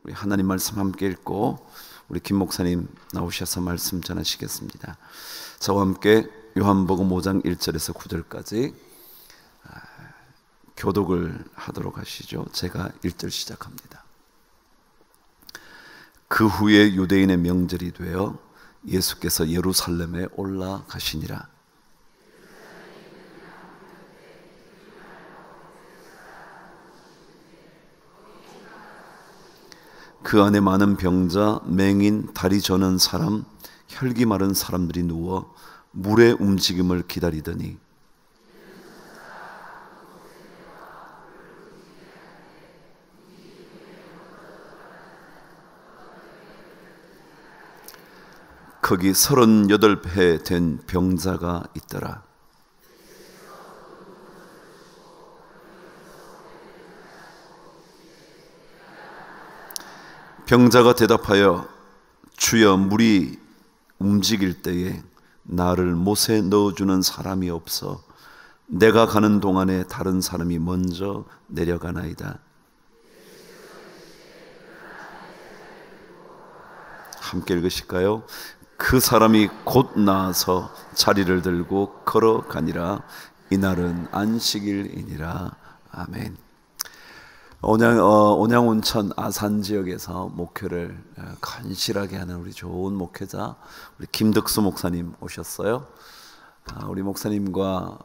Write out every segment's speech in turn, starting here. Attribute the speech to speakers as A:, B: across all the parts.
A: 우리 하나님 말씀 함께 읽고 우리 김 목사님 나오셔서 말씀 전하시겠습니다. 저와 함께 요한복음 5장 1절에서 9절까지 교독을 하도록 하시죠. 제가 1절 시작합니다. 그 후에 유대인의 명절이 되어 예수께서 예루살렘에 올라가시니라. 그 안에 많은 병자, 맹인, 다리 저는 사람, 혈기 마른 사람들이 누워 물의 움직임을 기다리더니 거기 38배 된 병자가 있더라. 병자가 대답하여 주여 물이 움직일 때에 나를 못에 넣어주는 사람이 없어 내가 가는 동안에 다른 사람이 먼저 내려가나이다. 함께 읽으실까요? 그 사람이 곧 나아서 자리를 들고 걸어가니라. 이날은 안식일이니라. 아멘. 온양 온천 아산 지역에서 목회를 간실하게 하는 우리 좋은 목회자 우리 김덕수 목사님 오셨어요. 우리 목사님과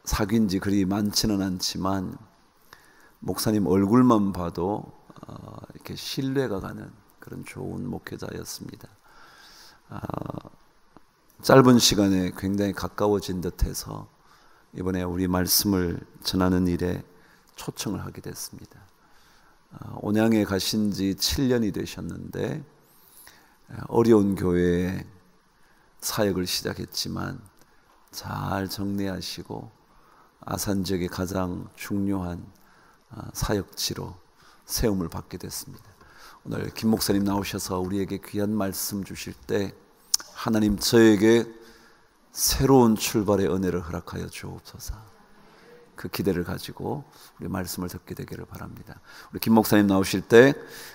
A: 사귄 지 그리 많지는 않지만 목사님 얼굴만 봐도 이렇게 신뢰가 가는 그런 좋은 목회자였습니다. 짧은 시간에 굉장히 가까워진 듯해서 이번에 우리 말씀을 전하는 일에 초청을 하게 됐습니다. 온양에 가신 지 7년이 되셨는데 어려운 교회에 사역을 시작했지만 잘 정리하시고 아산 지역의 가장 중요한 사역지로 세움을 받게 됐습니다. 오늘 김 목사님 나오셔서 우리에게 귀한 말씀 주실 때 하나님 저에게 새로운 출발의 은혜를 허락하여 주옵소서. 그 기대를 가지고 우리 말씀을 듣게 되기를 바랍니다. 우리 김 목사님 나오실 때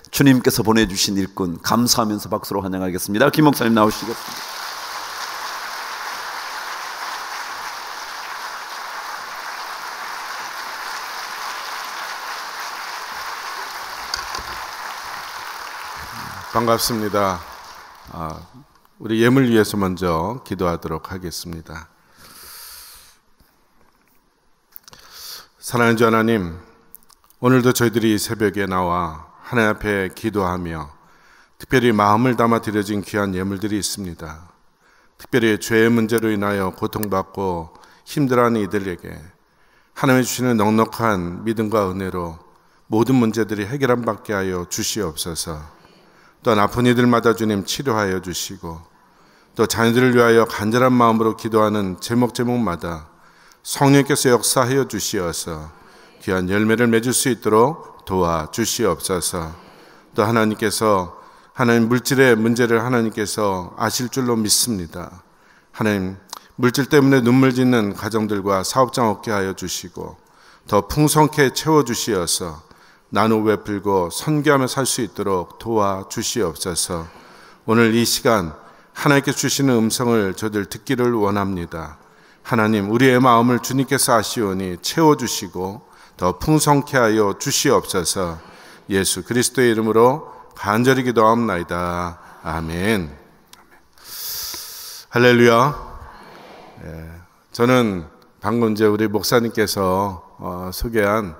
A: 주님께서 보내주신 일꾼 감사하면서 박수로 환영하겠습니다. 김 목사님 나오시겠습니다.
B: 반갑습니다. 우리 예물 위해서 먼저 기도하도록 하겠습니다. 사랑하는 주 하나님, 오늘도 저희들이 새벽에 나와 하나님 앞에 기도하며 특별히 마음을 담아 드려진 귀한 예물들이 있습니다. 특별히 죄의 문제로 인하여 고통받고 힘들어하는 이들에게 하나님이 주시는 넉넉한 믿음과 은혜로 모든 문제들이 해결함 받게 하여 주시옵소서. 또한 아픈 이들마다 주님 치료하여 주시고 또 자녀들을 위하여 간절한 마음으로 기도하는 제목마다 성령께서 역사하여 주시어서 귀한 열매를 맺을 수 있도록 도와주시옵소서. 또 하나님께서 하나님 물질의 문제를 하나님께서 아실 줄로 믿습니다. 하나님 물질 때문에 눈물 짓는 가정들과 사업장 얻게 하여 주시고 더 풍성케 채워주시어서 나누어 베풀고 선교하며 살 수 있도록 도와주시옵소서. 오늘 이 시간 하나님께 주시는 음성을 저들 듣기를 원합니다. 하나님 우리의 마음을 주님께서 아시오니 채워주시고 더 풍성케 하여 주시옵소서. 예수 그리스도의 이름으로 간절히 기도하옵나이다. 아멘. 할렐루야. 저는 방금 이제 우리 목사님께서 소개한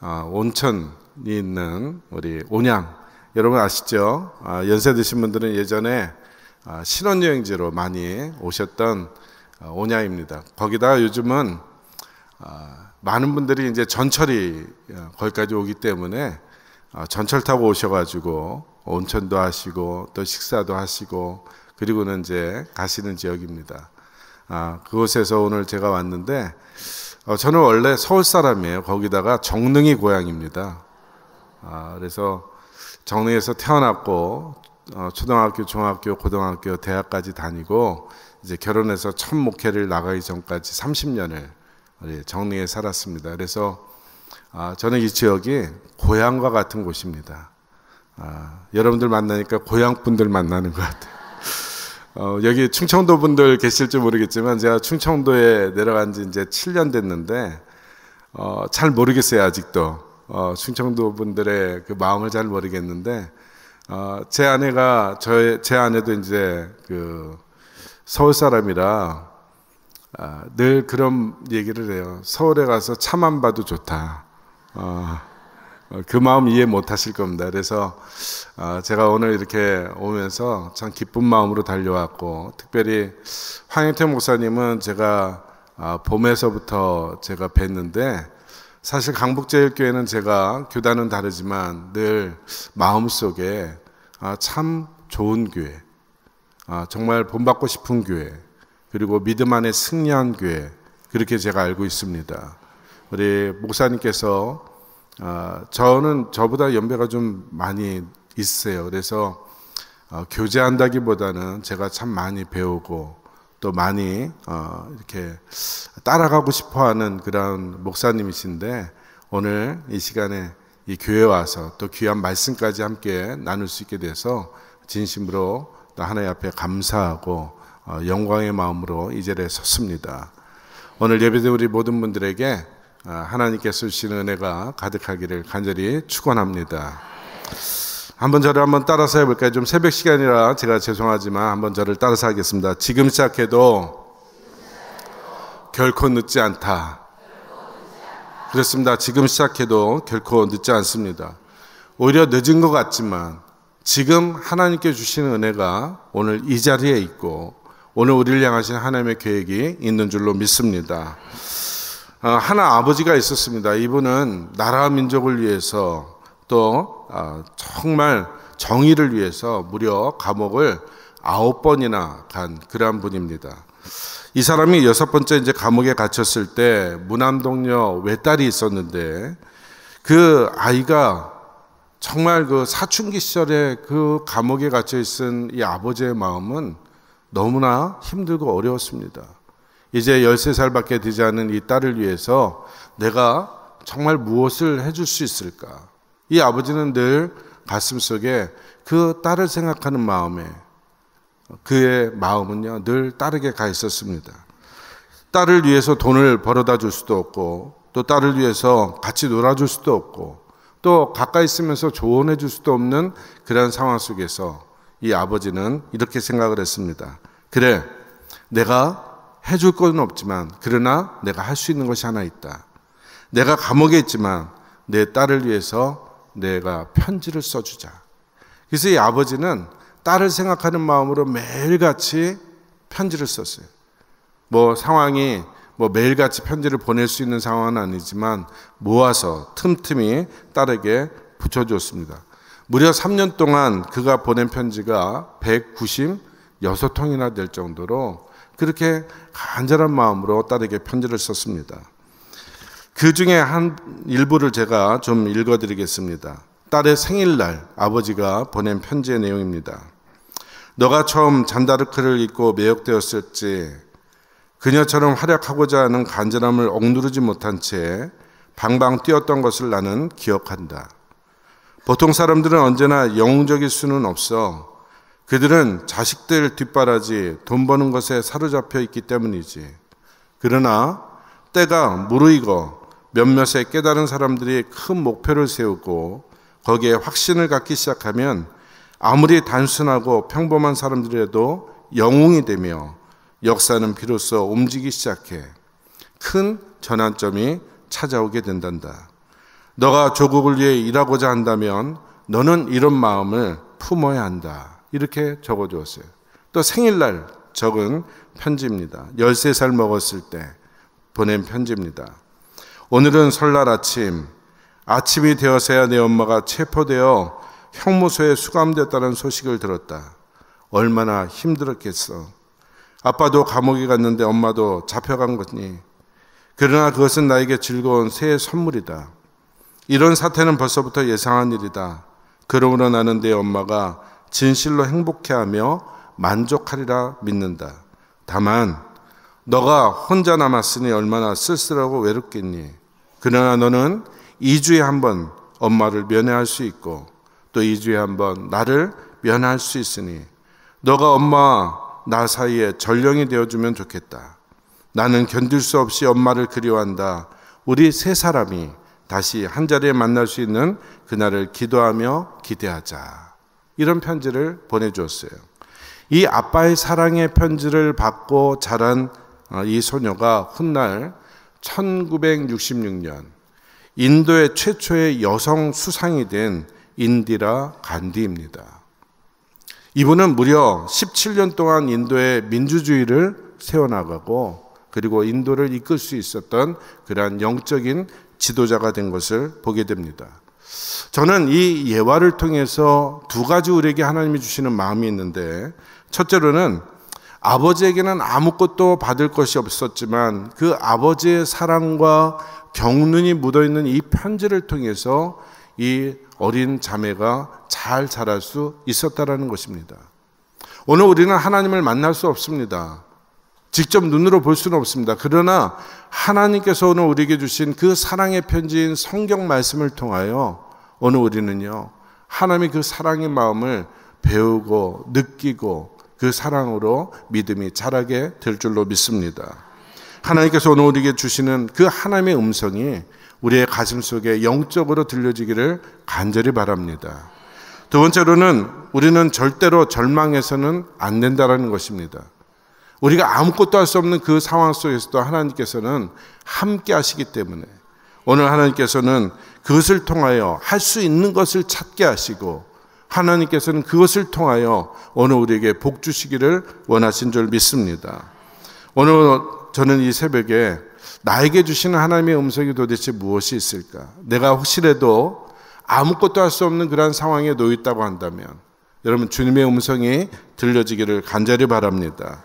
B: 온천이 있는 우리 온양 여러분 아시죠? 연세 드신 분들은 예전에 신혼여행지로 많이 오셨던 온양입니다. 거기다가 요즘은 많은 분들이 이제 전철이 거기까지 오기 때문에 전철 타고 오셔가지고 온천도 하시고 또 식사도 하시고 그리고는 이제 가시는 지역입니다. 그곳에서 오늘 제가 왔는데 저는 원래 서울 사람이에요. 거기다가 정릉이 고향입니다. 그래서 정릉에서 태어났고 초등학교, 중학교, 고등학교, 대학까지 다니고 이제 결혼해서 첫 목회를 나가기 전까지 30년을 정릉에 살았습니다. 그래서 저는 이 지역이 고향과 같은 곳입니다. 여러분들 만나니까 고향 분들 만나는 것 같아요. 여기 충청도 분들 계실지 모르겠지만 제가 충청도에 내려간 지 이제 7년 됐는데 잘 모르겠어요, 아직도. 충청도 분들의 그 마음을 잘 모르겠는데 제 아내도 이제 그 서울 사람이라 늘 그런 얘기를 해요. 서울에 가서 차만 봐도 좋다. 그 마음 이해 못 하실 겁니다. 그래서 제가 오늘 이렇게 오면서 참 기쁜 마음으로 달려왔고, 특별히 황영태 목사님은 제가 봄에서부터 제가 뵀는데, 사실 강북제일교회는 제가 교단은 다르지만 늘 마음속에 참 좋은 교회, 정말 본받고 싶은 교회, 그리고 믿음 안에 승리한 교회, 그렇게 제가 알고 있습니다. 우리 목사님께서 저는 저보다 연배가 좀 많이 있어요. 그래서 교제한다기보다는 제가 참 많이 배우고 또 많이 이렇게 따라가고 싶어하는 그런 목사님이신데, 오늘 이 시간에 이 교회에 와서 또 귀한 말씀까지 함께 나눌 수 있게 돼서 진심으로 또 하나님 앞에 감사하고 영광의 마음으로 이 자리에 섰습니다. 오늘 예배된 우리 모든 분들에게 하나님께서 주시는 은혜가 가득하기를 간절히 축원합니다. 한번 저를 한번 따라서 해볼까요? 좀 새벽 시간이라 제가 죄송하지만 한번 저를 따라서 하겠습니다. 지금 시작해도 결코 늦지 않다. 그렇습니다. 지금 시작해도 결코 늦지 않습니다. 오히려 늦은 것 같지만 지금 하나님께 주시는 은혜가 오늘 이 자리에 있고 오늘 우리를 향하신 하나님의 계획이 있는 줄로 믿습니다. 하나 아버지가 있었습니다. 이분은 나라와 민족을 위해서 또 정말 정의를 위해서 무려 감옥을 9번이나 간 그러한 분입니다. 이 사람이 6번째 이제 감옥에 갇혔을 때 무남동녀 외딸이 있었는데, 그 아이가 정말 그 사춘기 시절에 그 감옥에 갇혀 있은 이 아버지의 마음은 너무나 힘들고 어려웠습니다. 이제 13살밖에 되지 않은 이 딸을 위해서 내가 정말 무엇을 해줄 수 있을까? 이 아버지는 늘 가슴속에 그 딸을 생각하는 마음에, 그의 마음은요 늘 딸에게 가 있었습니다. 딸을 위해서 돈을 벌어다 줄 수도 없고, 또 딸을 위해서 같이 놀아줄 수도 없고, 또 가까이 있으면서 조언해 줄 수도 없는 그런 상황 속에서 이 아버지는 이렇게 생각을 했습니다. 그래, 내가 해줄 건 없지만 그러나 내가 할 수 있는 것이 하나 있다. 내가 감옥에 있지만 내 딸을 위해서 내가 편지를 써주자. 그래서 이 아버지는 딸을 생각하는 마음으로 매일같이 편지를 썼어요. 상황이 매일같이 편지를 보낼 수 있는 상황은 아니지만 모아서 틈틈이 딸에게 붙여줬습니다. 무려 3년 동안 그가 보낸 편지가 196통이나 될 정도로 그렇게 간절한 마음으로 딸에게 편지를 썼습니다. 그 중에 한 일부를 제가 좀 읽어드리겠습니다. 딸의 생일날 아버지가 보낸 편지의 내용입니다. 너가 처음 잔다르크를 입고 매혹되었을지 그녀처럼 활약하고자 하는 간절함을 억누르지 못한 채 방방 뛰었던 것을 나는 기억한다. 보통 사람들은 언제나 영웅적일 수는 없어. 그들은 자식들 뒷바라지 돈 버는 것에 사로잡혀 있기 때문이지. 그러나 때가 무르익어 몇몇의 깨달은 사람들이 큰 목표를 세우고 거기에 확신을 갖기 시작하면 아무리 단순하고 평범한 사람들이라도 영웅이 되며 역사는 비로소 움직이기 시작해 큰 전환점이 찾아오게 된단다. 너가 조국을 위해 일하고자 한다면 너는 이런 마음을 품어야 한다. 이렇게 적어주었어요. 또 생일날 적은 편지입니다. 13살 먹었을 때 보낸 편지입니다. 오늘은 설날 아침이 되어서야 내 엄마가 체포되어 형무소에 수감됐다는 소식을 들었다. 얼마나 힘들었겠어. 아빠도 감옥에 갔는데 엄마도 잡혀간 거니. 그러나 그것은 나에게 즐거운 새해 선물이다. 이런 사태는 벌써부터 예상한 일이다. 그러므로 나는 내 엄마가 진실로 행복해하며 만족하리라 믿는다. 다만 너가 혼자 남았으니 얼마나 쓸쓸하고 외롭겠니. 그러나 너는 2주에 한 번 엄마를 면회할 수 있고 또 2주에 한 번 나를 면회할 수 있으니 너가 엄마와 나 사이에 전령이 되어주면 좋겠다. 나는 견딜 수 없이 엄마를 그리워한다. 우리 세 사람이 다시 한자리에 만날 수 있는 그날을 기도하며 기대하자. 이런 편지를 보내주었어요. 이 아빠의 사랑의 편지를 받고 자란 이 소녀가 훗날 1966년 인도의 최초의 여성 수상이 된 인디라 간디입니다. 이분은 무려 17년 동안 인도의 민주주의를 세워나가고 그리고 인도를 이끌 수 있었던 그러한 영적인 지도자가 된 것을 보게 됩니다. 저는 이 예화를 통해서 두 가지 우리에게 하나님이 주시는 마음이 있는데, 첫째로는 아버지에게는 아무것도 받을 것이 없었지만 그 아버지의 사랑과 경륜이 묻어있는 이 편지를 통해서 이 어린 자매가 잘 자랄 수 있었다라는 것입니다. 오늘 우리는 하나님을 만날 수 없습니다. 직접 눈으로 볼 수는 없습니다. 그러나 하나님께서 오늘 우리에게 주신 그 사랑의 편지인 성경 말씀을 통하여 오늘 우리는요, 하나님의 그 사랑의 마음을 배우고 느끼고 그 사랑으로 믿음이 자라게 될 줄로 믿습니다. 하나님께서 오늘 우리에게 주시는 그 하나님의 음성이 우리의 가슴 속에 영적으로 들려지기를 간절히 바랍니다. 두 번째로는 우리는 절대로 절망해서는 안 된다는 것입니다. 우리가 아무것도 할 수 없는 그 상황 속에서도 하나님께서는 함께 하시기 때문에 오늘 하나님께서는 그것을 통하여 할 수 있는 것을 찾게 하시고 하나님께서는 그것을 통하여 오늘 우리에게 복 주시기를 원하신 줄 믿습니다. 오늘 저는 이 새벽에 나에게 주시는 하나님의 음성이 도대체 무엇이 있을까? 내가 혹시라도 아무것도 할 수 없는 그런 상황에 놓여 있다고 한다면 여러분, 주님의 음성이 들려지기를 간절히 바랍니다.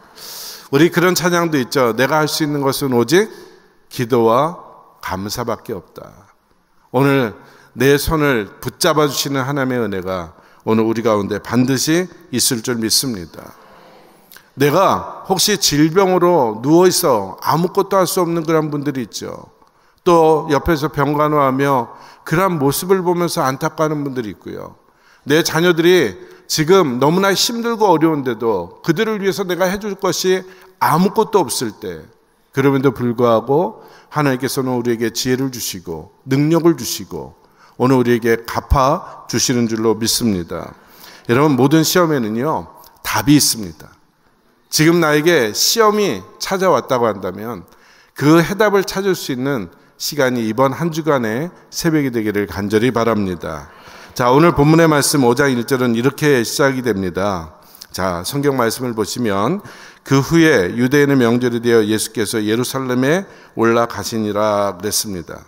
B: 우리 그런 찬양도 있죠. 내가 할 수 있는 것은 오직 기도와 감사밖에 없다. 오늘 내 손을 붙잡아 주시는 하나님의 은혜가 오늘 우리 가운데 반드시 있을 줄 믿습니다. 내가 혹시 질병으로 누워있어 아무것도 할 수 없는 그런 분들이 있죠. 또 옆에서 병간호하며 그런 모습을 보면서 안타까워하는 분들이 있고요. 내 자녀들이 지금 너무나 힘들고 어려운데도 그들을 위해서 내가 해줄 것이 아무것도 없을 때, 그럼에도 불구하고 하나님께서는 우리에게 지혜를 주시고 능력을 주시고 오늘 우리에게 갚아 주시는 줄로 믿습니다. 여러분, 모든 시험에는요 답이 있습니다. 지금 나에게 시험이 찾아왔다고 한다면 그 해답을 찾을 수 있는 시간이 이번 한 주간의 새벽이 되기를 간절히 바랍니다. 자, 오늘 본문의 말씀 5장 1절은 이렇게 시작이 됩니다. 자, 성경 말씀을 보시면 그 후에 유대인의 명절이 되어 예수께서 예루살렘에 올라가시니라 그랬습니다.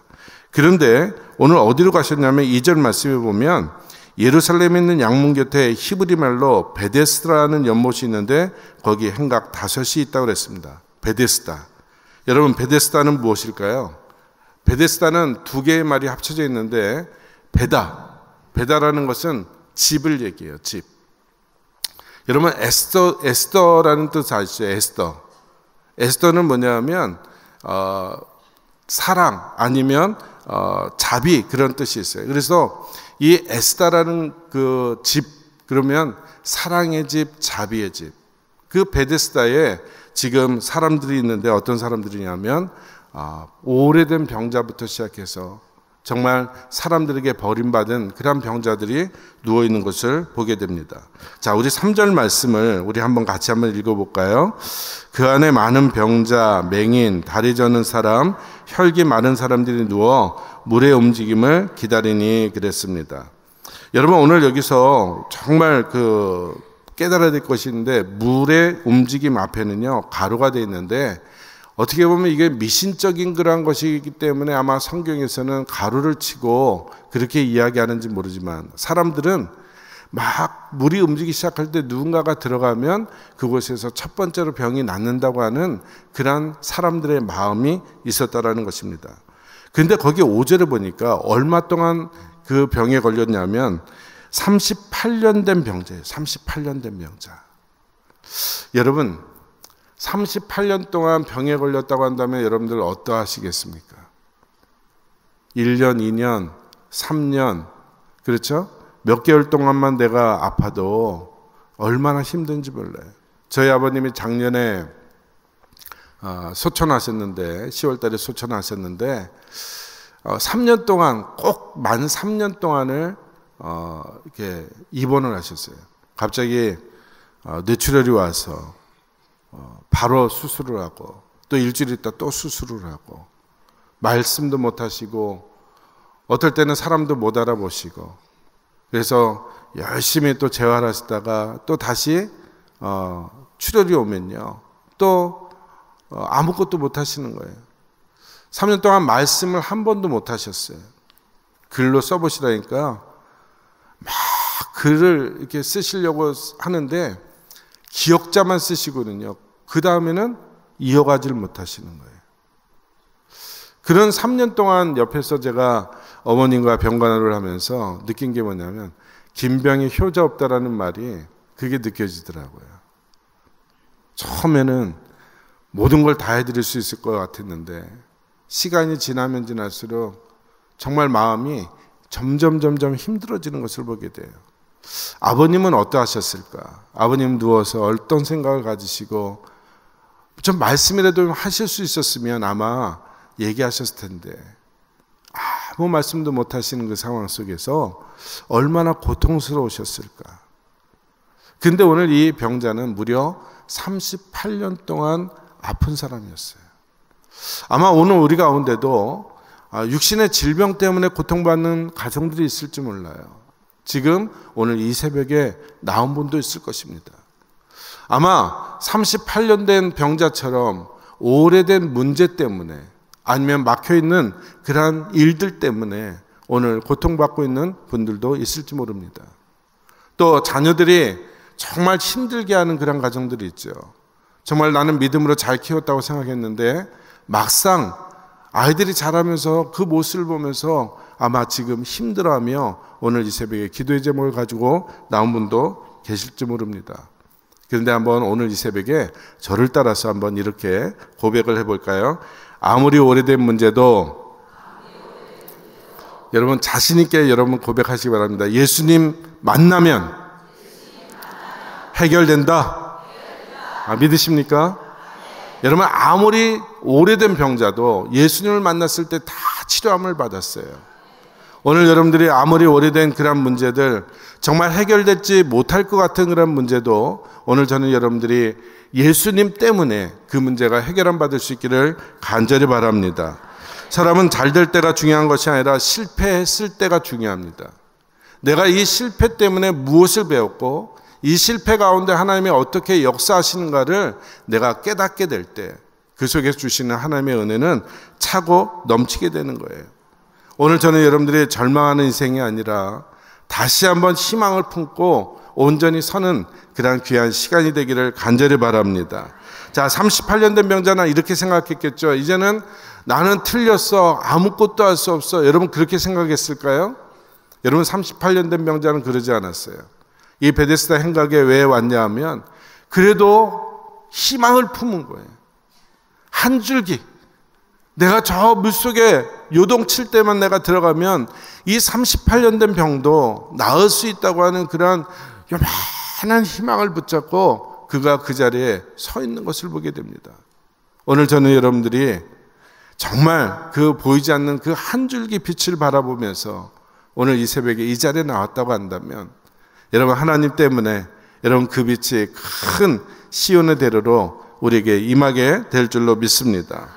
B: 그런데 오늘 어디로 가셨냐면 2절 말씀에 보면 예루살렘에 있는 양문 곁에 히브리 말로 베데스다라는 연못이 있는데 거기 행각 5이 있다고 그랬습니다. 베데스다. 여러분, 베데스다는 무엇일까요? 베데스다는 두 개의 말이 합쳐져 있는데 베다라는 것은 집을 얘기해요. 집. 여러분, 에스더라는 뜻 아시죠? 에스더는 뭐냐면 사랑 아니면 자비, 그런 뜻이 있어요. 그래서 이 에스다라는 그 집, 그러면 사랑의 집, 자비의 집. 그 베데스다에 지금 사람들이 있는데 어떤 사람들이냐면 오래된 병자부터 시작해서 정말 사람들에게 버림받은 그런 병자들이 누워있는 것을 보게 됩니다. 자, 우리 3절 말씀을 우리 같이 한번 읽어볼까요? 그 안에 많은 병자, 맹인, 다리 저는 사람, 혈기 많은 사람들이 누워 물의 움직임을 기다리니 그랬습니다. 여러분, 오늘 여기서 정말 깨달아야 될 것이 있는데, 물의 움직임 앞에는요 가로가 되어 있는데 어떻게 보면 이게 미신적인 그런 것이기 때문에 아마 성경에서는 가로를 치고 그렇게 이야기하는지 모르지만, 사람들은 막 물이 움직이기 시작할 때 누군가가 들어가면 그곳에서 첫 번째로 병이 낫는다고 하는 그런 사람들의 마음이 있었다라는 것입니다. 근데 거기 5절에 보니까 얼마 동안 그 병에 걸렸냐면 38년 된 병자예요. 38년 된 병자. 여러분, 38년 동안 병에 걸렸다고 한다면 여러분들 어떠하시겠습니까? 1년, 2년, 3년, 그렇죠? 몇 개월 동안만 내가 아파도 얼마나 힘든지 몰라요. 저희 아버님이 작년에 소천하셨는데, 10월 달에 소천하셨는데, 3년 동안, 꼭 만 3년 동안을 이렇게 입원을 하셨어요. 갑자기 뇌출혈이 와서 바로 수술을 하고, 또 일주일 있다 또 수술을 하고, 말씀도 못 하시고, 어떨 때는 사람도 못 알아보시고, 그래서 열심히 또 재활하시다가 또 다시 출혈이 오면요, 또 아무것도 못 하시는 거예요. 3년 동안 말씀을 한 번도 못 하셨어요. 글로 써보시라니까 막 글을 이렇게 쓰시려고 하는데 기억자만 쓰시거든요. 그 다음에는 이어가지를 못하시는 거예요. 그런 3년 동안 옆에서 제가 어머님과 병간호를 하면서 느낀 게 뭐냐면, 김병이 효자 없다라는 말이 그게 느껴지더라고요. 처음에는 모든 걸 다 해드릴 수 있을 것 같았는데 시간이 지나면 지날수록 정말 마음이 점점 힘들어지는 것을 보게 돼요. 아버님은 어떠하셨을까? 아버님 누워서 어떤 생각을 가지시고, 좀 말씀이라도 하실 수 있었으면 아마 얘기하셨을 텐데 아무 말씀도 못 하시는 그 상황 속에서 얼마나 고통스러우셨을까. 근데 오늘 이 병자는 무려 38년 동안 아픈 사람이었어요. 아마 오늘 우리 가운데도 육신의 질병 때문에 고통받는 가정들이 있을지 몰라요. 지금 오늘 이 새벽에 나온 분도 있을 것입니다. 아마 38년 된 병자처럼 오래된 문제 때문에, 아니면 막혀있는 그러한 일들 때문에 오늘 고통받고 있는 분들도 있을지 모릅니다. 또 자녀들이 정말 힘들게 하는 그런 가정들이 있죠. 정말 나는 믿음으로 잘 키웠다고 생각했는데 막상 아이들이 자라면서 그 모습을 보면서 아마 지금 힘들어하며 오늘 이 새벽에 기도의 제목을 가지고 나온 분도 계실지 모릅니다. 그런데 한번 오늘 이 새벽에 저를 따라서 한번 이렇게 고백을 해볼까요? 아무리 오래된 문제도 여러분 자신 있게 여러분 고백하시기 바랍니다. 예수님 만나면 해결된다. 믿으십니까? 여러분 아무리 오래된 병자도 예수님을 만났을 때 다 치료함을 받았어요. 오늘 여러분들이 아무리 오래된 그런 문제들, 정말 해결되지 못할 것 같은 그런 문제도 오늘 저는 여러분들이 예수님 때문에 그 문제가 해결함 받을 수 있기를 간절히 바랍니다. 사람은 잘 될 때가 중요한 것이 아니라 실패했을 때가 중요합니다. 내가 이 실패 때문에 무엇을 배웠고 이 실패 가운데 하나님이 어떻게 역사하시는가를 내가 깨닫게 될 때 그 속에서 주시는 하나님의 은혜는 차고 넘치게 되는 거예요. 오늘 저는 여러분들이 절망하는 인생이 아니라 다시 한번 희망을 품고 온전히 서는 그런 귀한 시간이 되기를 간절히 바랍니다. 자, 38년 된 병자는 이렇게 생각했겠죠. 이제는 나는 틀렸어. 아무것도 할 수 없어. 여러분 그렇게 생각했을까요? 여러분 38년 된 병자는 그러지 않았어요. 이 베데스다 행각에 왜 왔냐 하면 그래도 희망을 품은 거예요. 한 줄기. 내가 저 물속에 요동칠 때만 내가 들어가면 이 38년 된 병도 나을 수 있다고 하는 그런 요만한 희망을 붙잡고 그가 그 자리에 서 있는 것을 보게 됩니다. 오늘 저는 여러분들이 정말 그 보이지 않는 그 한 줄기 빛을 바라보면서 오늘 이 새벽에 이 자리에 나왔다고 한다면 여러분 하나님 때문에 여러분 그 빛이 큰 시온의 대로로 우리에게 임하게 될 줄로 믿습니다.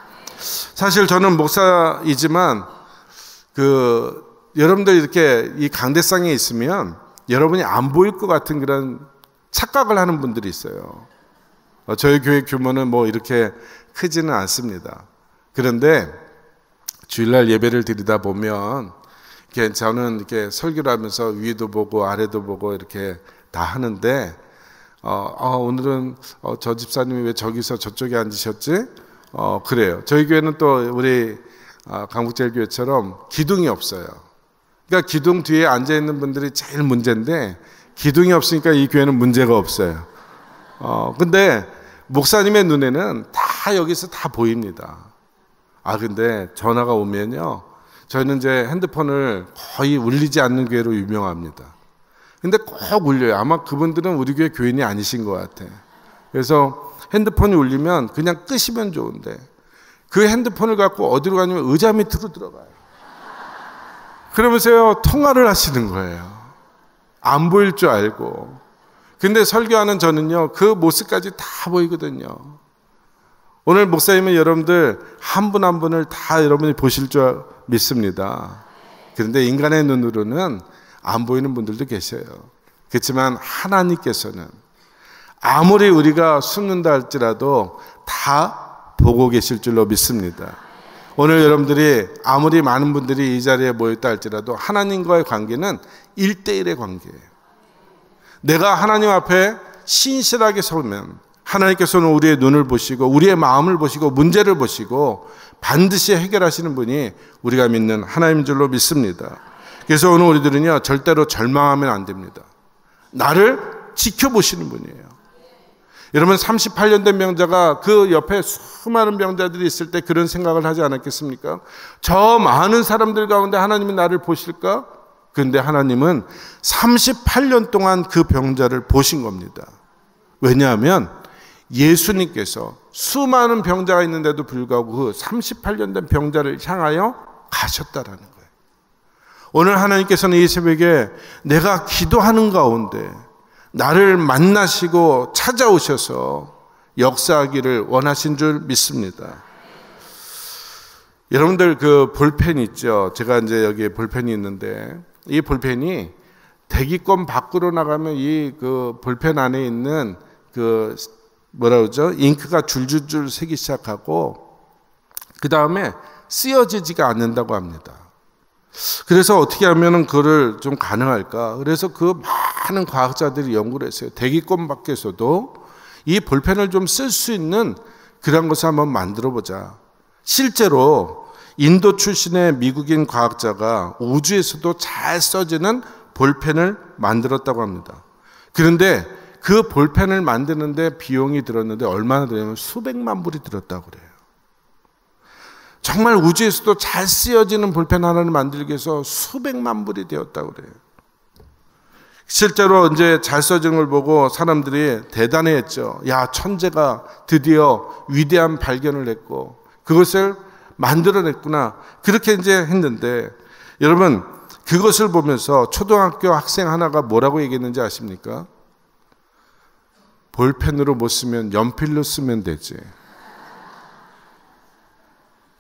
B: 사실 저는 목사이지만 여러분들 이렇게 이 강대상에 있으면 여러분이 안 보일 것 같은 그런 착각을 하는 분들이 있어요. 저희 교회 규모는 뭐 이렇게 크지는 않습니다. 그런데 주일날 예배를 드리다 보면 저는 이렇게 설교를 하면서 위도 보고 아래도 보고 이렇게 다 하는데 오늘은 저 집사님이 왜 저기서 저쪽에 앉으셨지? 그래요. 저희 교회는 또 우리 강북제일교회처럼 기둥이 없어요. 그러니까 기둥 뒤에 앉아있는 분들이 제일 문제인데 기둥이 없으니까 이 교회는 문제가 없어요. 근데 목사님의 눈에는 다 여기서 다 보입니다. 근데 전화가 오면요, 저희는 이제 핸드폰을 거의 울리지 않는 교회로 유명합니다. 근데 꼭 울려요. 아마 그분들은 우리 교회 교인이 아니신 것 같아. 그래서 핸드폰이 울리면 그냥 끄시면 좋은데 그 핸드폰을 갖고 어디로 가냐면 의자 밑으로 들어가요. 그러면서요, 통화를 하시는 거예요. 안 보일 줄 알고. 근데 설교하는 저는요, 그 모습까지 다 보이거든요. 오늘 목사님은 여러분들 한 분 한 분을 다 여러분이 보실 줄 믿습니다. 그런데 인간의 눈으로는 안 보이는 분들도 계셔요. 그렇지만 하나님께서는 아무리 우리가 숨는다 할지라도 다 보고 계실 줄로 믿습니다. 오늘 여러분들이 아무리 많은 분들이 이 자리에 모였다 할지라도 하나님과의 관계는 1대1의 관계예요. 내가 하나님 앞에 신실하게 서면 하나님께서는 우리의 눈을 보시고 우리의 마음을 보시고 문제를 보시고 반드시 해결하시는 분이 우리가 믿는 하나님인 줄로 믿습니다. 그래서 오늘 우리들은요, 절대로 절망하면 안 됩니다. 나를 지켜보시는 분이에요. 여러분, 38년 된 병자가 그 옆에 수많은 병자들이 있을 때 그런 생각을 하지 않았겠습니까? 저 많은 사람들 가운데 하나님이 나를 보실까? 그런데 하나님은 38년 동안 그 병자를 보신 겁니다. 왜냐하면 예수님께서 수많은 병자가 있는데도 불구하고 그 38년 된 병자를 향하여 가셨다라는 거예요. 오늘 하나님께서는 이 새벽에 내가 기도하는 가운데 나를 만나시고 찾아오셔서 역사하기를 원하신 줄 믿습니다. 여러분들 그 볼펜 있죠? 제가 이제 여기 볼펜이 있는데 이 볼펜이 대기권 밖으로 나가면 이 그 볼펜 안에 있는 그 뭐라 그러죠? 잉크가 줄줄줄 새기 시작하고 그 다음에 쓰여지지가 않는다고 합니다. 그래서 어떻게 하면 그거를 좀 가능할까? 그래서 그 많은 과학자들이 연구를 했어요. 대기권 밖에서도 이 볼펜을 좀 쓸 수 있는 그런 것을 한번 만들어 보자. 실제로 인도 출신의 미국인 과학자가 우주에서도 잘 써지는 볼펜을 만들었다고 합니다. 그런데 그 볼펜을 만드는데 비용이 들었는데 얼마나 들었냐면 수백만 불이 들었다고 그래요. 정말 우주에서도 잘 쓰여지는 볼펜 하나를 만들기 위해서 수백만 불이 되었다고 그래요. 실제로 이제 잘 써진 걸 보고 사람들이 대단해했죠. 야, 천재가 드디어 위대한 발견을 했고 그것을 만들어냈구나. 그렇게 이제 했는데 여러분, 그것을 보면서 초등학교 학생 하나가 뭐라고 얘기했는지 아십니까? 볼펜으로 못 쓰면 연필로 쓰면 되지.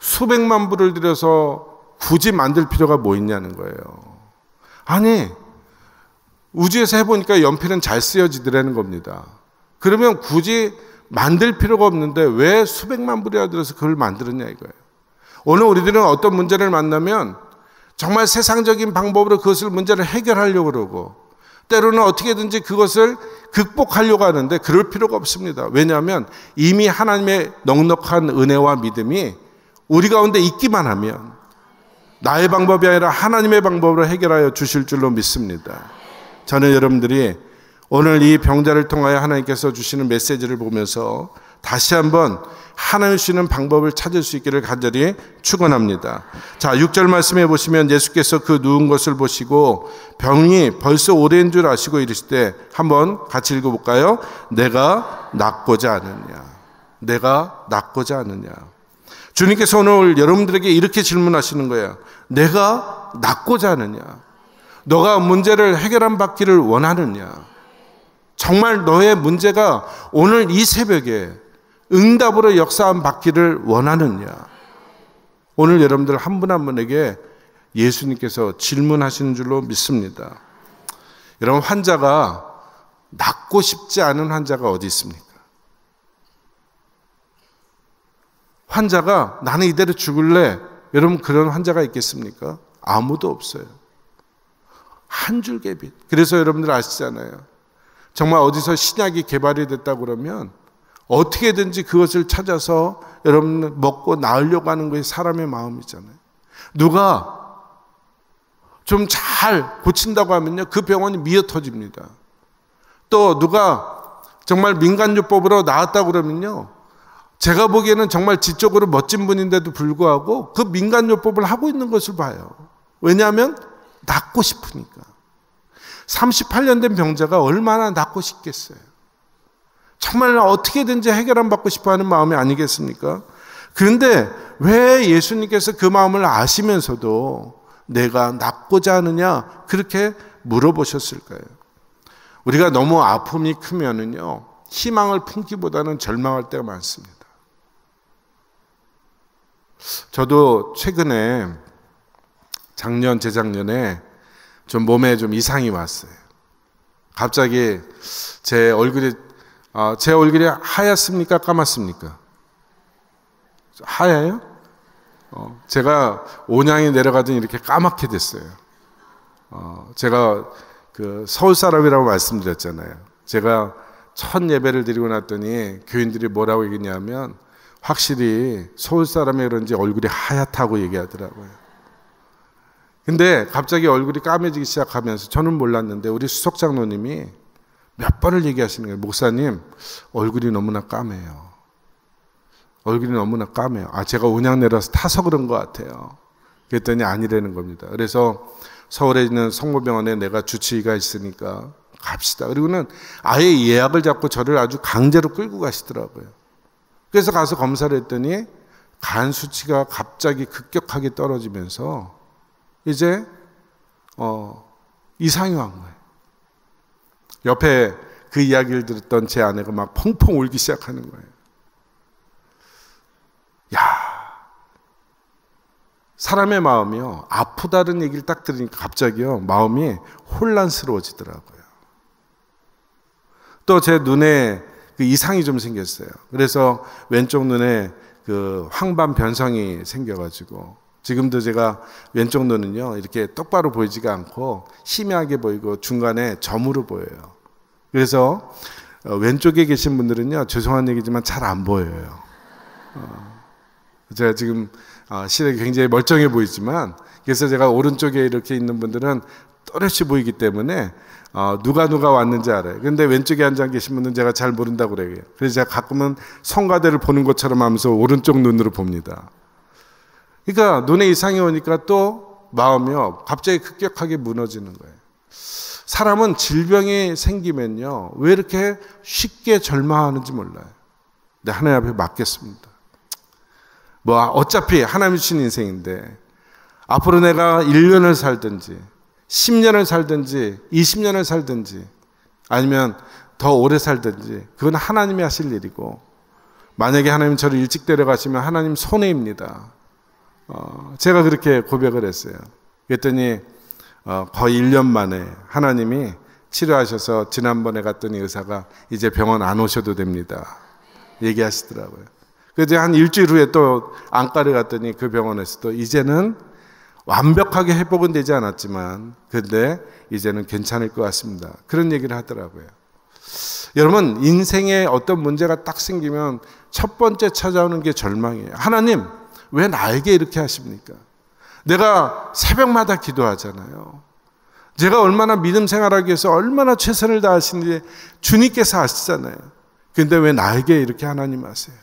B: 수백만 불을 들여서 굳이 만들 필요가 뭐 있냐는 거예요. 아니, 우주에서 해보니까 연필은 잘 쓰여지더라는 겁니다. 그러면 굳이 만들 필요가 없는데 왜 수백만 불이나 들여서 그걸 만들었냐 이거예요. 오늘 우리들은 어떤 문제를 만나면 정말 세상적인 방법으로 그것을 문제를 해결하려고 그러고 때로는 어떻게든지 그것을 극복하려고 하는데 그럴 필요가 없습니다. 왜냐하면 이미 하나님의 넉넉한 은혜와 믿음이 우리 가운데 있기만 하면 나의 방법이 아니라 하나님의 방법으로 해결하여 주실 줄로 믿습니다. 저는 여러분들이 오늘 이 병자를 통하여 하나님께서 주시는 메시지를 보면서 다시 한번 하나님 주시는 방법을 찾을 수 있기를 간절히 축원합니다. 자, 6절 말씀해 보시면 예수께서 그 누운 것을 보시고 병이 벌써 오래인 줄 아시고 이르시되 한번 같이 읽어볼까요? 내가 낫고자 하느냐. 내가 낫고자 하느냐. 주님께서 오늘 여러분들에게 이렇게 질문하시는 거예요. 내가 낫고자 하느냐. 너가 문제를 해결한 받기를 원하느냐. 정말 너의 문제가 오늘 이 새벽에 응답으로 역사한 받기를 원하느냐. 오늘 여러분들 한 분 한 분에게 예수님께서 질문하시는 줄로 믿습니다. 여러분, 환자가 낫고 싶지 않은 환자가 어디 있습니까? 환자가 나는 이대로 죽을래. 여러분, 그런 환자가 있겠습니까? 아무도 없어요. 한 줄기 빛. 그래서 여러분들 아시잖아요. 정말 어디서 신약이 개발이 됐다고 그러면 어떻게든지 그것을 찾아서 여러분 먹고 나으려고 하는 것이 사람의 마음이잖아요. 누가 좀 잘 고친다고 하면요, 그 병원이 미어 터집니다. 또 누가 정말 민간요법으로 나았다고 그러면요, 제가 보기에는 정말 지적으로 멋진 분인데도 불구하고 그 민간요법을 하고 있는 것을 봐요. 왜냐하면 낫고 싶으니까. 38년 된 병자가 얼마나 낫고 싶겠어요. 정말 어떻게든지 해결 안 받고 싶어하는 마음이 아니겠습니까? 그런데 왜 예수님께서 그 마음을 아시면서도 내가 낫고자 하느냐 그렇게 물어보셨을까요? 우리가 너무 아픔이 크면은요, 희망을 품기보다는 절망할 때가 많습니다. 저도 최근에 작년, 재작년에 좀 몸에 좀 이상이 왔어요. 갑자기 제 얼굴이 하얗습니까? 까맣습니까? 하얘요? 제가 온양이 내려가더니 이렇게 까맣게 됐어요. 제가 그 서울 사람이라고 말씀드렸잖아요. 제가 첫 예배를 드리고 났더니 교인들이 뭐라고 얘기했냐면 확실히 서울 사람이 그런지 얼굴이 하얗다고 얘기하더라고요. 근데 갑자기 얼굴이 까매지기 시작하면서 저는 몰랐는데 우리 수석 장로님이 몇 번을 얘기하시는 거예요. 목사님, 얼굴이 너무나 까매요. 얼굴이 너무나 까매요. 제가 온양 내려서 타서 그런 것 같아요. 그랬더니 아니라는 겁니다. 그래서 서울에 있는 성모병원에 내가 주치의가 있으니까 갑시다. 그리고는 아예 예약을 잡고 저를 아주 강제로 끌고 가시더라고요. 그래서 가서 검사를 했더니 간 수치가 갑자기 급격하게 떨어지면서 이제 이상이 온 거예요. 옆에 그 이야기를 들었던 제 아내가 막 펑펑 울기 시작하는 거예요. 야, 사람의 마음이요, 아프다는 얘기를 딱 들으니까 갑자기요 마음이 혼란스러워지더라고요. 또 제 눈에 그 이상이 좀 생겼어요. 그래서 왼쪽 눈에 그 황반 변성이 생겨가지고 지금도 제가 왼쪽 눈은요 이렇게 똑바로 보이지가 않고 희미하게 보이고 중간에 점으로 보여요. 그래서 왼쪽에 계신 분들은요, 죄송한 얘기지만 잘 안 보여요. 제가 지금 시력이 굉장히 멀쩡해 보이지만, 그래서 제가 오른쪽에 이렇게 있는 분들은 또렷이 보이기 때문에 누가 왔는지 알아요. 그런데 왼쪽에 앉아 계신 분은 제가 잘 모른다고 그래요. 그래서 제가 가끔은 성가대를 보는 것처럼 하면서 오른쪽 눈으로 봅니다. 그러니까 눈에 이상이 오니까 또 마음이요 갑자기 급격하게 무너지는 거예요. 사람은 질병이 생기면요 왜 이렇게 쉽게 절망하는지 몰라요. 근데 하나님 앞에 맡겼습니다. 어차피 하나님 주신 인생인데 앞으로 내가 1년을 살든지 10년을 살든지 20년을 살든지 아니면 더 오래 살든지 그건 하나님이 하실 일이고, 만약에 하나님 저를 일찍 데려가시면 하나님 손해입니다. 제가 그렇게 고백을 했어요. 그랬더니 거의 1년 만에 하나님이 치료하셔서 지난번에 갔더니 의사가 이제 병원 안 오셔도 됩니다 얘기하시더라고요. 그래서 한 일주일 후에 또 안과를 갔더니 그 병원에서도 이제는 완벽하게 회복은 되지 않았지만 근데 이제는 괜찮을 것 같습니다 그런 얘기를 하더라고요. 여러분, 인생에 어떤 문제가 딱 생기면 첫 번째 찾아오는 게 절망이에요. 하나님, 왜 나에게 이렇게 하십니까? 내가 새벽마다 기도하잖아요. 제가 얼마나 믿음 생활하기 위해서 얼마나 최선을 다하시는지 주님께서 아시잖아요. 그런데 왜 나에게 이렇게 하나님 하세요?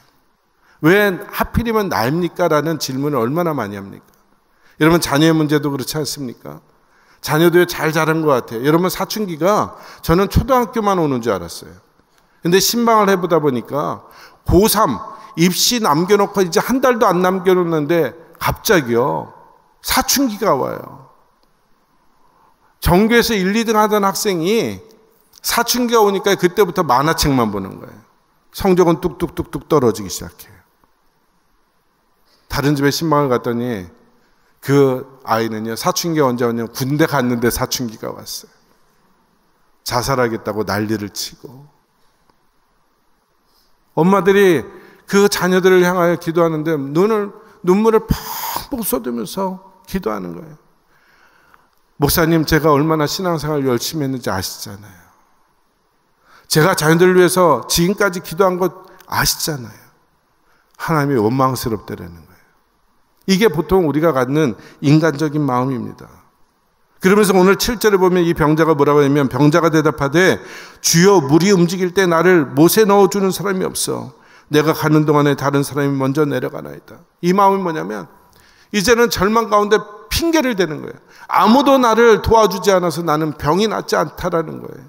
B: 왜 하필이면 나입니까? 라는 질문을 얼마나 많이 합니까? 여러분, 자녀의 문제도 그렇지 않습니까? 자녀도 잘 자란 것 같아요. 여러분, 사춘기가 저는 초등학교만 오는 줄 알았어요. 근데 신방을 해보다 보니까 고3 입시 남겨놓고 이제 한 달도 안 남겨놓는데 갑자기요 사춘기가 와요. 전교에서 1, 2등 하던 학생이 사춘기가 오니까 그때부터 만화책만 보는 거예요. 성적은 뚝뚝뚝뚝 떨어지기 시작해요. 다른 집에 신방을 갔더니 그 아이는요, 사춘기가 언제 오냐면 군대 갔는데 사춘기가 왔어요. 자살하겠다고 난리를 치고. 엄마들이 그 자녀들을 향하여 기도하는데 눈물을 펑펑 쏟으면서 기도하는 거예요. 목사님, 제가 얼마나 신앙생활 열심히 했는지 아시잖아요. 제가 자녀들을 위해서 지금까지 기도한 것 아시잖아요. 하나님이 원망스럽다라는 거예요. 이게 보통 우리가 갖는 인간적인 마음입니다. 그러면서 오늘 7절에 보면 이 병자가 뭐라고 하냐면 병자가 대답하되 주여 물이 움직일 때 나를 못에 넣어주는 사람이 없어. 내가 가는 동안에 다른 사람이 먼저 내려가나이다. 이 마음이 뭐냐면 이제는 절망 가운데 핑계를 대는 거예요. 아무도 나를 도와주지 않아서 나는 병이 낫지 않다라는 거예요.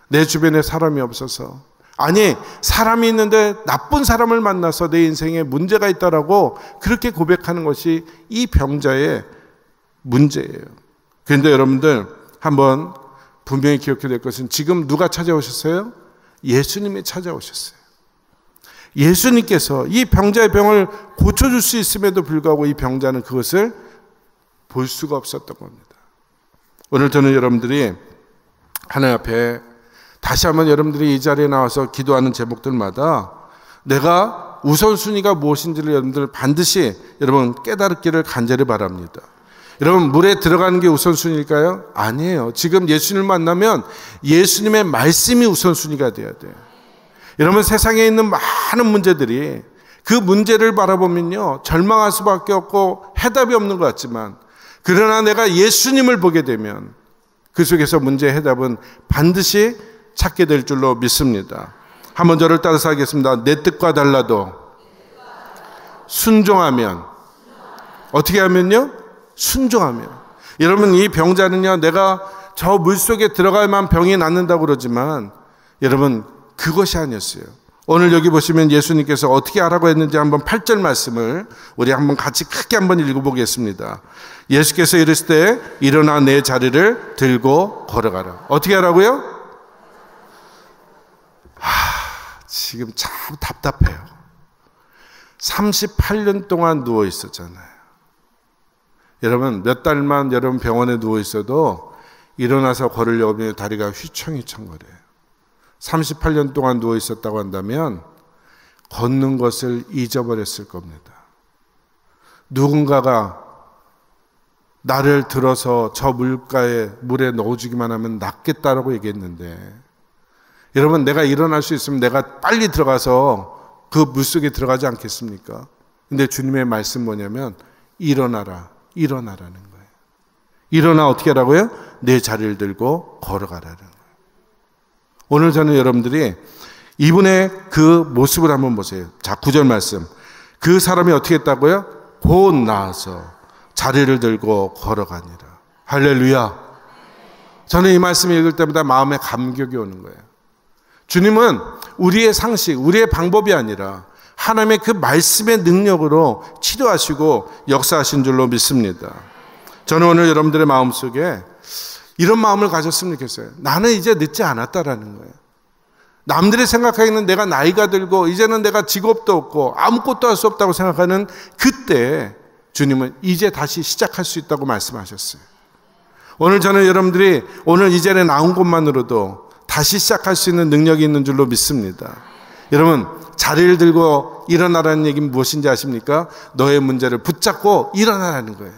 B: 내 주변에 사람이 없어서, 아니 사람이 있는데 나쁜 사람을 만나서 내 인생에 문제가 있다라고 그렇게 고백하는 것이 이 병자의 문제예요. 그런데 여러분들 한번 분명히 기억해야 될 것은 지금 누가 찾아오셨어요? 예수님이 찾아오셨어요. 예수님께서 이 병자의 병을 고쳐줄 수 있음에도 불구하고 이 병자는 그것을 볼 수가 없었던 겁니다. 오늘 저는 여러분들이 하나님 앞에 다시 한번 여러분들이 이 자리에 나와서 기도하는 제목들마다 내가 우선순위가 무엇인지를 여러분들 반드시 여러분 깨달기를 간절히 바랍니다. 여러분 물에 들어가는 게 우선순위일까요? 아니에요. 지금 예수님을 만나면 예수님의 말씀이 우선순위가 돼야 돼요. 여러분 세상에 있는 많은 문제들이 그 문제를 바라보면요 절망할 수밖에 없고 해답이 없는 것 같지만, 그러나 내가 예수님을 보게 되면 그 속에서 문제의 해답은 반드시 찾게 될 줄로 믿습니다. 한번 저를 따라서 하겠습니다. 내 뜻과 달라도 순종하면, 어떻게 하면요? 순종하면. 여러분 이 병자는요 내가 저 물속에 들어가야만 병이 낫는다고 그러지만 여러분 그것이 아니었어요. 오늘 여기 보시면 예수님께서 어떻게 하라고 했는지 한번 8절 말씀을 우리 한번 같이 크게 한번 읽어보겠습니다. 예수께서 이르실 때 일어나 내 자리를 들고 걸어가라. 어떻게 하라고요? 지금 참 답답해요. 38년 동안 누워 있었잖아요. 여러분 몇 달만 여러분 병원에 누워 있어도 일어나서 걸으려고 하면 다리가 휘청휘청거려요. 38년 동안 누워 있었다고 한다면 걷는 것을 잊어버렸을 겁니다. 누군가가 나를 들어서 저 물에 넣어주기만 하면 낫겠다라고 얘기했는데, 여러분 내가 일어날 수 있으면 내가 빨리 들어가서 그 물속에 들어가지 않겠습니까? 근데 주님의 말씀 뭐냐면 일어나라, 일어나라는 거예요. 일어나 어떻게 하라고요? 내 자리를 들고 걸어가라는 거예요. 오늘 저는 여러분들이 이분의 그 모습을 한번 보세요. 자, 9절 말씀. 그 사람이 어떻게 했다고요? 곧 나아서 자리를 들고 걸어가니라. 할렐루야. 저는 이 말씀을 읽을 때마다 마음에 감격이 오는 거예요. 주님은 우리의 상식, 우리의 방법이 아니라 하나님의 그 말씀의 능력으로 치료하시고 역사하신 줄로 믿습니다. 저는 오늘 여러분들의 마음속에 이런 마음을 가졌으면 좋겠어요. 나는 이제 늦지 않았다라는 거예요. 남들이 생각하기에는 내가 나이가 들고 이제는 내가 직업도 없고 아무것도 할 수 없다고 생각하는 그때 주님은 이제 다시 시작할 수 있다고 말씀하셨어요. 오늘 저는 여러분들이 오늘 이 자리에 나온 것만으로도 다시 시작할 수 있는 능력이 있는 줄로 믿습니다. 여러분 자리를 들고 일어나라는 얘기는 무엇인지 아십니까? 너의 문제를 붙잡고 일어나라는 거예요.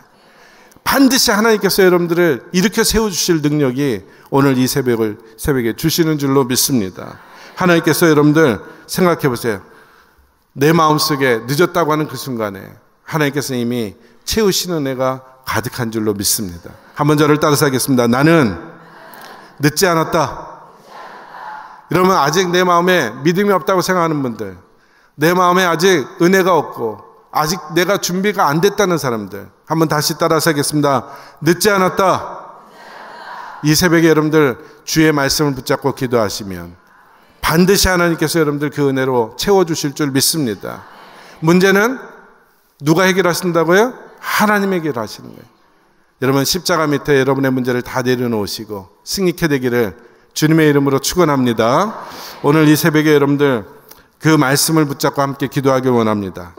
B: 반드시 하나님께서 여러분들을 일으켜 세워주실 능력이 오늘 이 새벽에 주시는 줄로 믿습니다. 하나님께서 여러분들 생각해 보세요. 내 마음속에 늦었다고 하는 그 순간에 하나님께서 이미 채우시는 은혜가 가득한 줄로 믿습니다. 한번 저를 따라서 하겠습니다. 나는 늦지 않았다. 여러분 아직 내 마음에 믿음이 없다고 생각하는 분들, 내 마음에 아직 은혜가 없고 아직 내가 준비가 안 됐다는 사람들, 한번 다시 따라서 하겠습니다. 늦지 않았다. 이 새벽에 여러분들 주의 말씀을 붙잡고 기도하시면 반드시 하나님께서 여러분들 그 은혜로 채워주실 줄 믿습니다. 문제는 누가 해결하신다고요? 하나님이 해결하시는 거예요. 여러분 십자가 밑에 여러분의 문제를 다 내려놓으시고 승리케 되기를 주님의 이름으로 축원합니다. 오늘 이 새벽에 여러분들 그 말씀을 붙잡고 함께 기도하길 원합니다.